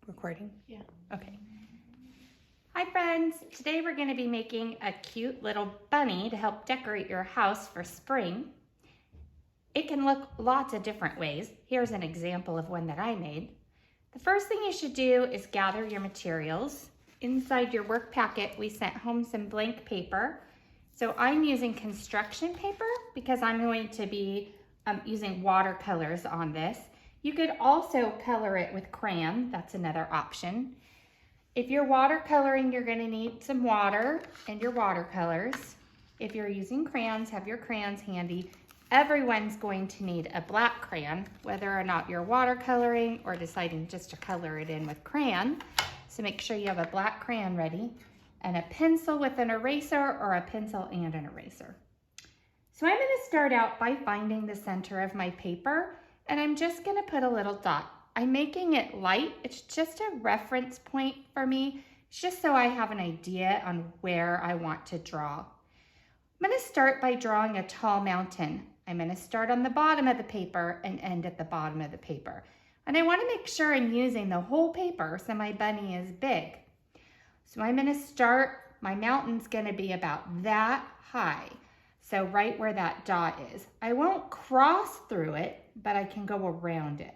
Recording? Yeah. Okay. Hi friends, today we're going to be making a cute little bunny to help decorate your house for spring. It can look lots of different ways. Here's an example of one that I made. The first thing you should do is gather your materials. Inside your work packet, we sent home some blank paper. So I'm using construction paper because I'm going to be using watercolors on this. You could also color it with crayon. That's another option. If you're watercoloring, you're going to need some water and your watercolors. If you're using crayons, have your crayons handy. Everyone's going to need a black crayon, whether or not you're watercoloring or deciding just to color it in with crayon. So make sure you have a black crayon ready and a pencil with an eraser or a pencil and an eraser. So I'm going to start out by finding the center of my paper, and I'm just going to put a little dot. I'm making it light. It's just a reference point for me. It's just so I have an idea on where I want to draw. I'm going to start by drawing a tall mountain. I'm going to start on the bottom of the paper and end at the bottom of the paper. And I want to make sure I'm using the whole paper so my bunny is big. So I'm going to start, my mountain's going to be about that high. So right where that dot is. I won't cross through it, but I can go around it.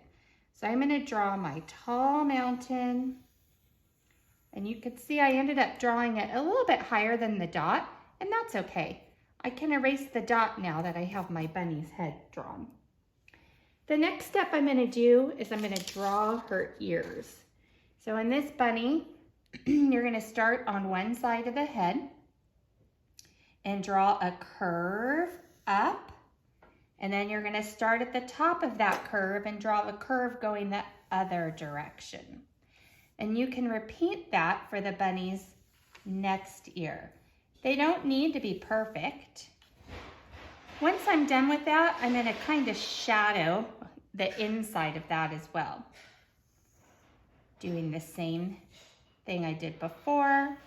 So I'm going to draw my tall mountain. And you can see I ended up drawing it a little bit higher than the dot, and that's okay. I can erase the dot now that I have my bunny's head drawn. The next step I'm going to do is I'm going to draw her ears. So in this bunny, you're going to start on one side of the head and draw a curve up. And then you're going to start at the top of that curve and draw a curve going the other direction. And you can repeat that for the bunny's next ear. They don't need to be perfect. Once I'm done with that, I'm going to kind of shadow the inside of that as well. Doing the same thing I did before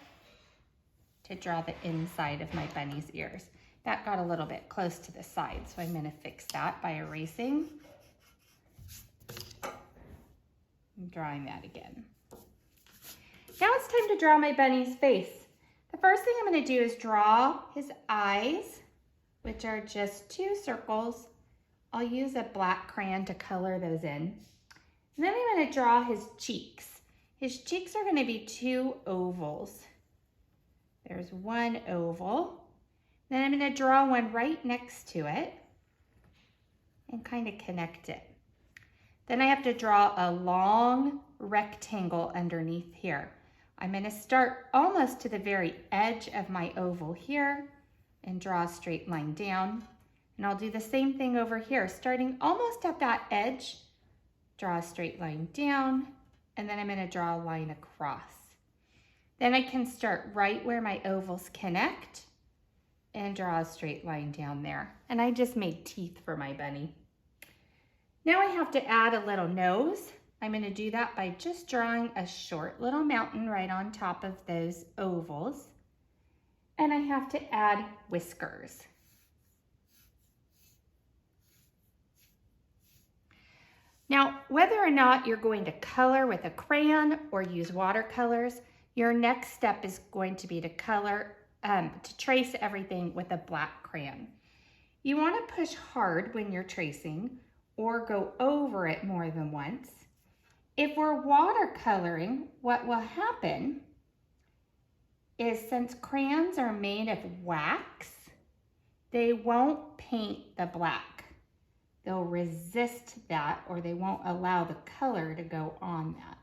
to draw the inside of my bunny's ears. That got a little bit close to the side, so I'm going to fix that by erasing and drawing that again. Now it's time to draw my bunny's face. The first thing I'm going to do is draw his eyes, which are just two circles. I'll use a black crayon to color those in. And then I'm going to draw his cheeks. His cheeks are going to be two ovals. There's one oval. Then I'm going to draw one right next to it and kind of connect it. Then I have to draw a long rectangle underneath here. I'm going to start almost to the very edge of my oval here and draw a straight line down. And I'll do the same thing over here, starting almost at that edge, draw a straight line down, and then I'm going to draw a line across. Then I can start right where my ovals connect and draw a straight line down there. And I just made teeth for my bunny. Now I have to add a little nose. I'm going to do that by just drawing a short little mountain right on top of those ovals. And I have to add whiskers. Now, whether or not you're going to color with a crayon or use watercolors, your next step is going to be to to trace everything with a black crayon. You want to push hard when you're tracing or go over it more than once. If we're watercoloring, what will happen is since crayons are made of wax, they won't paint the black. They'll resist that, or they won't allow the color to go on that.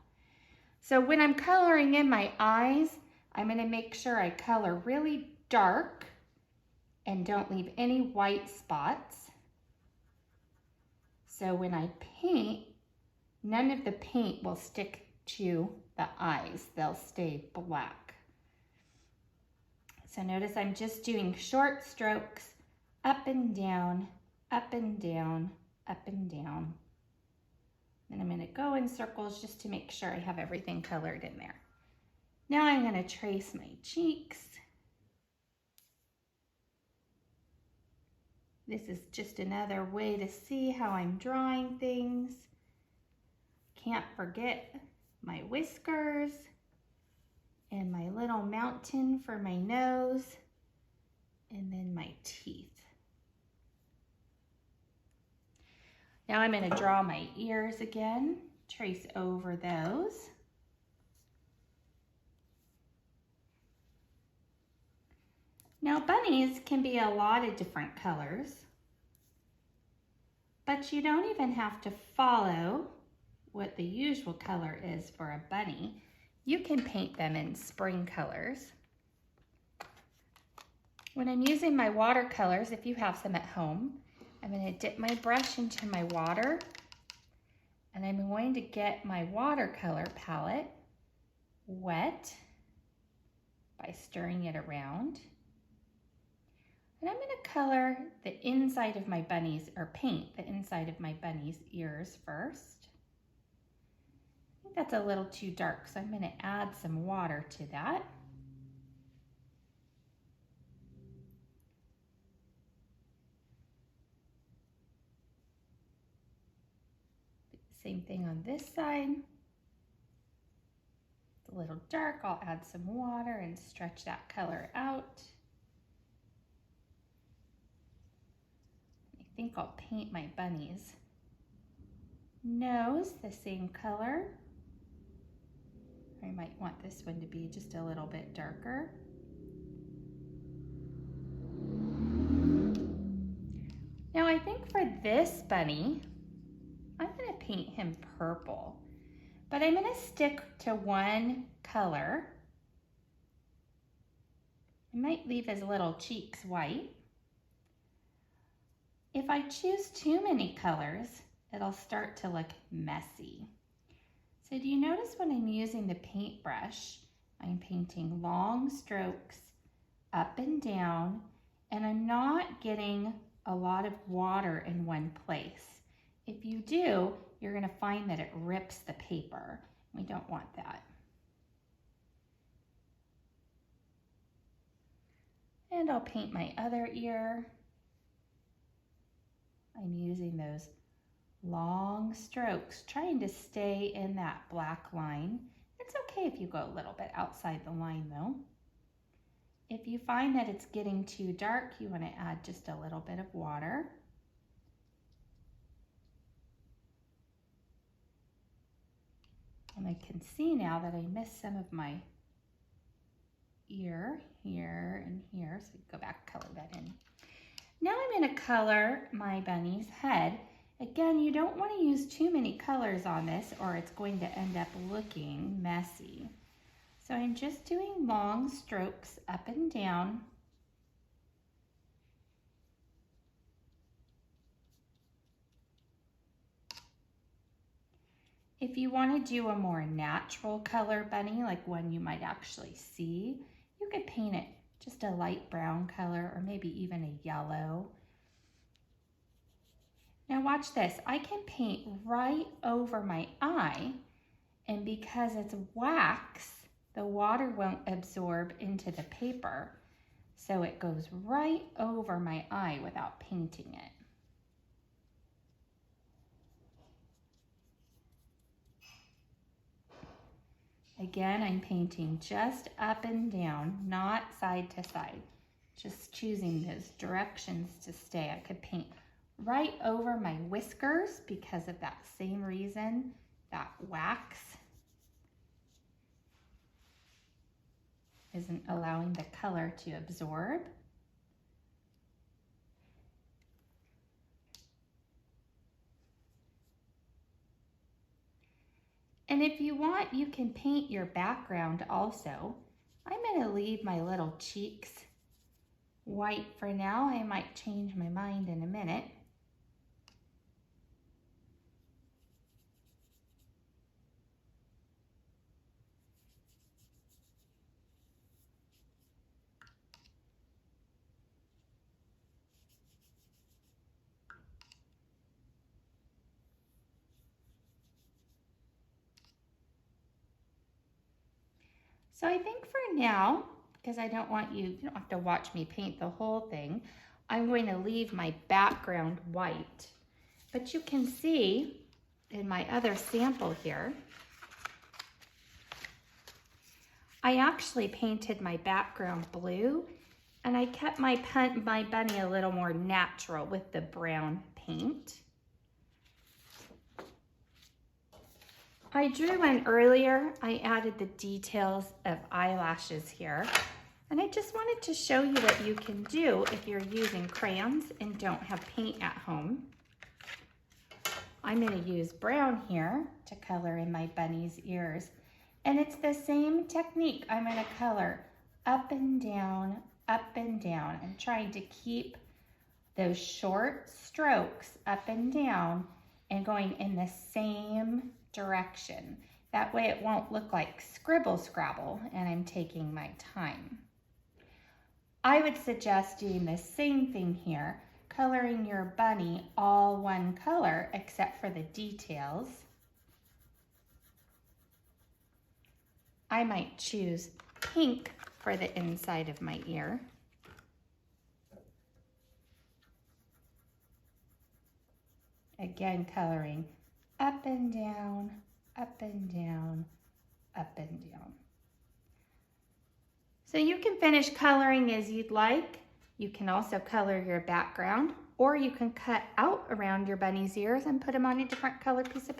So when I'm coloring in my eyes, I'm going to make sure I color really dark and don't leave any white spots. So when I paint, none of the paint will stick to the eyes. They'll stay black. So notice I'm just doing short strokes up and down, up and down, up and down. And I'm going to go in circles just to make sure I have everything colored in there. Now I'm going to trace my cheeks. This is just another way to see how I'm drawing things. Can't forget my whiskers, and my little mountain for my nose, and then my teeth. Now I'm going to draw my ears again, trace over those. Now bunnies can be a lot of different colors, but you don't even have to follow what the usual color is for a bunny. You can paint them in spring colors. When I'm using my watercolors, if you have some at home, I'm going to dip my brush into my water, and I'm going to get my watercolor palette wet by stirring it around. And I'm going to color the inside of my bunny's, or paint the inside of my bunny's ears first. I think that's a little too dark, so I'm going to add some water to that. Same thing on this side. It's a little dark, I'll add some water and stretch that color out. I think I'll paint my bunny's nose the same color. I might want this one to be just a little bit darker. Now I think for this bunny, I'm going to paint him purple, but I'm going to stick to one color. I might leave his little cheeks white. If I choose too many colors, it'll start to look messy. So do you notice when I'm using the paintbrush, I'm painting long strokes up and down, and I'm not getting a lot of water in one place. If you do, you're going to find that it rips the paper. We don't want that. And I'll paint my other ear. I'm using those long strokes, trying to stay in that black line. It's okay if you go a little bit outside the line though. If you find that it's getting too dark, you want to add just a little bit of water. And I can see now that I missed some of my ear here and here, so go back and color that in. Now I'm going to color my bunny's head. Again, you don't want to use too many colors on this or it's going to end up looking messy. So I'm just doing long strokes up and down. If you want to do a more natural color bunny, like one you might actually see, you could paint it just a light brown color or maybe even a yellow. Now watch this, I can paint right over my eye, and because it's wax, the water won't absorb into the paper, so it goes right over my eye without painting it. Again, I'm painting just up and down, not side to side. Just choosing those directions to stay. I could paint right over my whiskers because of that same reason, that wax isn't allowing the color to absorb. And if you want, you can paint your background also. I'm going to leave my little cheeks white for now. I might change my mind in a minute. So I think for now, because I don't want you don't have to watch me paint the whole thing, I'm going to leave my background white. But you can see in my other sample here I actually painted my background blue, and I kept my bunny a little more natural with the brown paint. I drew one earlier. I added the details of eyelashes here. And I just wanted to show you what you can do if you're using crayons and don't have paint at home. I'm going to use brown here to color in my bunny's ears. And it's the same technique. I'm going to color up and down, up and down. I'm trying to keep those short strokes up and down and going in the same direction. That way it won't look like scribble scrabble and I'm taking my time. I would suggest doing the same thing here, coloring your bunny all one color except for the details. I might choose pink for the inside of my ear. Again, coloring up and down, up and down, up and down. So you can finish coloring as you'd like. You can also color your background, or you can cut out around your bunny's ears and put them on a different color piece of paper.